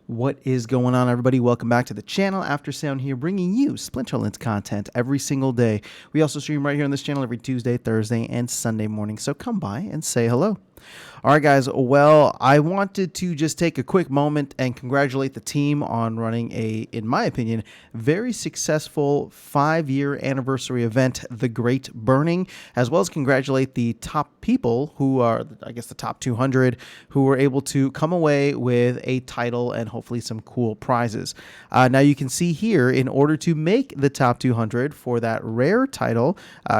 What is going on, everybody? Welcome back to the channel. After Sound here, bringing you Splinterlands content every single day. We also stream right here on this channel every Tuesday, Thursday, and Sunday morning, so come by and say hello. All right, guys. Well, I wanted to just take a quick moment and congratulate the team on running in my opinion, very successful 5-year anniversary event, The Great Burning, as well as congratulate the top people who are, I guess, the top 200 who were able to come away with a title and hopefully some cool prizes. Now you can see here, in order to make the top 200 for that rare title,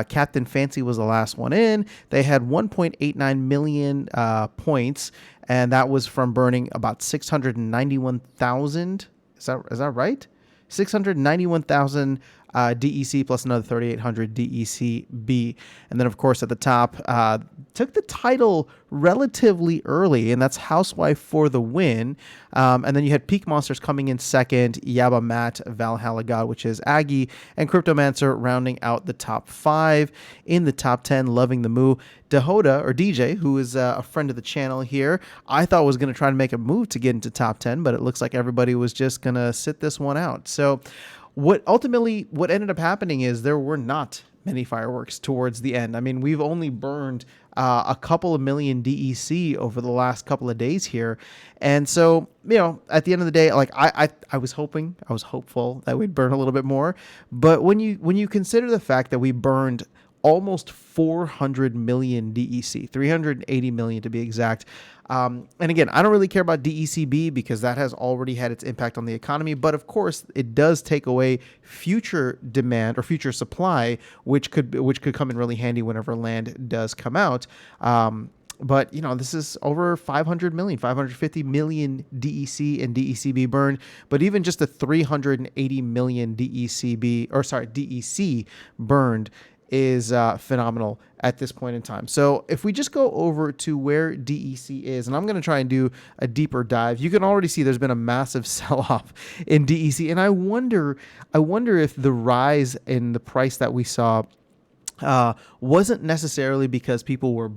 Captain Fancy was the last one in. They had 1.89 million points, and that was from burning about 691,000. Is that right? 691,000 DEC plus another 3,800 DECB. And then, of course, at the top, took the title relatively early, and that's Housewife for the win. And then you had Peak Monsters coming in second, Yaba Matt, Valhalla God, which is Aggie, and Cryptomancer rounding out the top 5. In the top 10, Loving the Moo, Dahoda, or DJ, who is a friend of the channel here, I thought was going to try to make a move to get into top 10, but it looks like everybody was just going to sit this one out. So what ended up happening is there were not many fireworks towards the end. I mean, we've only burned a couple of million DEC over the last couple of days here. And so, at the end of the day, like I was hopeful that we'd burn a little bit more. But when you consider the fact that we burned almost 400 million DEC, 380 million to be exact. And again, I don't really care about DECB because that has already had its impact on the economy. But of course, it does take away future demand or future supply, which could come in really handy whenever land does come out. But, this is over 500 million, 550 million DEC and DECB burned. But even just the 380 million DEC burned is phenomenal at this point in time. So if we just go over to where DEC is, and I'm going to try and do a deeper dive, you can already see there's been a massive sell-off in DEC. And I wonder if the rise in the price that we saw wasn't necessarily because people were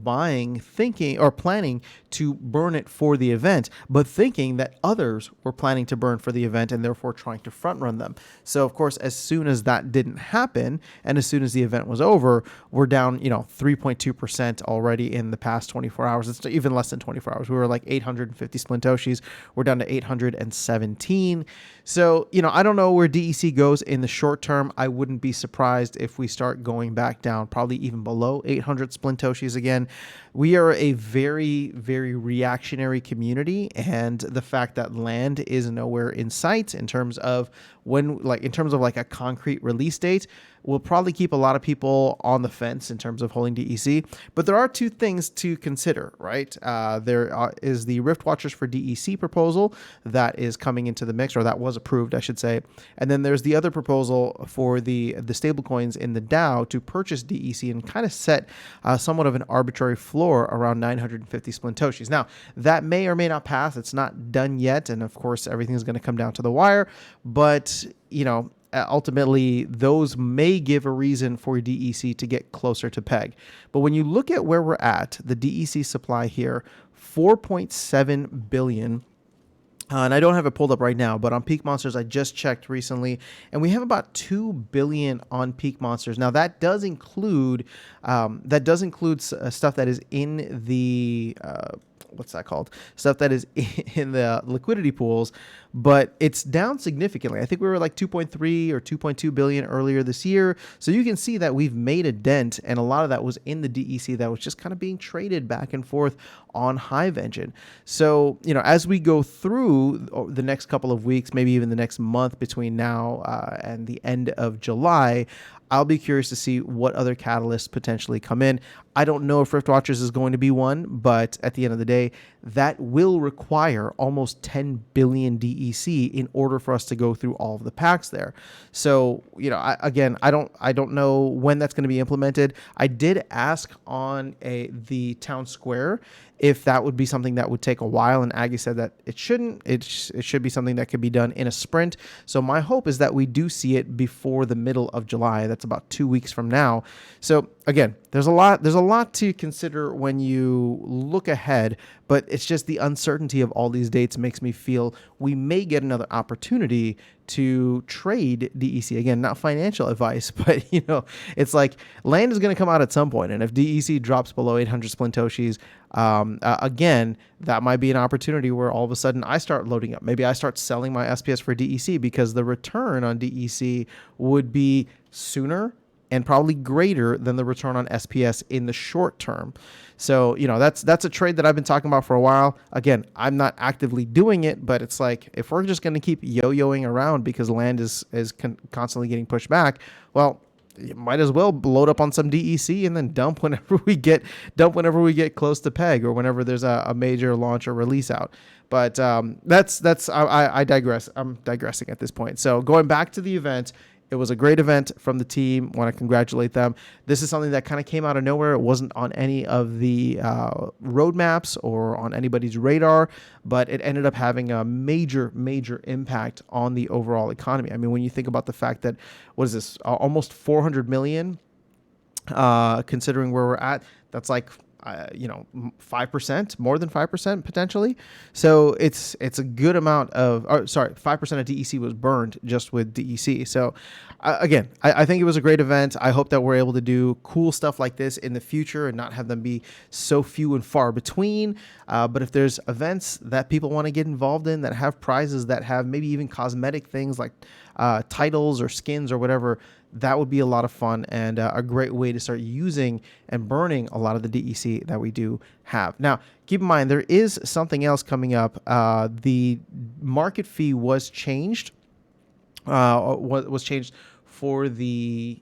thinking or planning to burn it for the event, but thinking that others were planning to burn for the event and therefore trying to front run them. So of course, as soon as that didn't happen, and as soon as the event was over, we're down, 3.2% already in the past 24 hours. It's even less than 24 hours. We were like 850 Splintoshis. We're down to 817. So, I don't know where DEC goes in the short term. I wouldn't be surprised if we start going back down, probably even below 800 Splintoshis again. We are a very, very reactionary community, and the fact that land is nowhere in sight in terms of a concrete release date will probably keep a lot of people on the fence in terms of holding DEC. But there are two things to consider, right? There is the Rift Watchers for DEC proposal that is coming into the mix, or that was approved, I should say. And then there's the other proposal for the stablecoins in the DAO to purchase DEC and kind of set somewhat of an arbitrary floor around 950 Splintoshis. Now, that may or may not pass. It's not done yet. And of course, everything's going to come down to the wire. But, ultimately, those may give a reason for DEC to get closer to peg. But when you look at where we're at, the DEC supply here, 4.7 billion. And I don't have it pulled up right now, but on Peak Monsters, I just checked recently, and we have about 2 billion on Peak Monsters. Now, that does include stuff that is in the what's that called? Stuff that is in the liquidity pools, but it's down significantly. I think we were like 2.3 or 2.2 billion earlier this year. So you can see that we've made a dent, and a lot of that was in the DEC that was just kind of being traded back and forth on Hive Engine. So, as we go through the next couple of weeks, maybe even the next month between now and the end of July, I'll be curious to see what other catalysts potentially come in. I don't know if Rift Watchers is going to be one, but at the end of the day, that will require almost 10 billion DEC in order for us to go through all of the packs there. So, I don't know when that's going to be implemented. I did ask on the town square if that would be something that would take a while, and Aggie said that it shouldn't. It should be something that could be done in a sprint. So my hope is that we do see it before the middle of July. That's about 2 weeks from now. So again, there's a lot to consider when you look ahead, but it's just the uncertainty of all these dates makes me feel we may get another opportunity to trade DEC. Again, not financial advice, but it's like land is going to come out at some point, and if DEC drops below 800 splintoshis, again, that might be an opportunity where all of a sudden I start loading up. Maybe I start selling my SPS for DEC because the return on DEC would be sooner and probably greater than the return on SPS in the short term. So, that's a trade that I've been talking about for a while. Again, I'm not actively doing it, but it's like, if we're just going to keep yo-yoing around because land is constantly getting pushed back, well, you might as well load up on some DEC and then dump whenever we get close to peg, or whenever there's a major launch or release out. But I digress. I'm digressing at this point. So going back to the event, it was a great event from the team. Want to congratulate them. This is something that kind of came out of nowhere. It wasn't on any of the roadmaps or on anybody's radar, but it ended up having a major, major impact on the overall economy. I mean, when you think about the fact that, what is this, almost 400 million, considering where we're at, that's like 5%, more than 5% potentially. So it's a good amount of, 5% of DEC was burned just with DEC. So again, I think it was a great event. I hope that we're able to do cool stuff like this in the future and not have them be so few and far between. But if there's events that people want to get involved in that have prizes, that have maybe even cosmetic things like titles or skins or whatever, that would be a lot of fun and a great way to start using and burning a lot of the DEC that we do have. Now, keep in mind, there is something else coming up. The market fee was changed. Was changed for the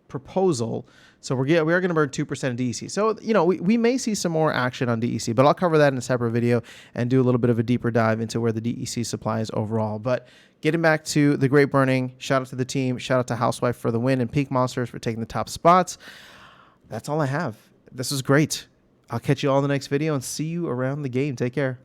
proposal. So we are going to burn 2% of DEC. So, we may see some more action on DEC, but I'll cover that in a separate video and do a little bit of a deeper dive into where the DEC supply is overall. But getting back to the great burning, shout out to the team, shout out to Housewife for the win, and Peak Monsters for taking the top spots. That's all I have. This was great. I'll catch you all in the next video and see you around the game. Take care.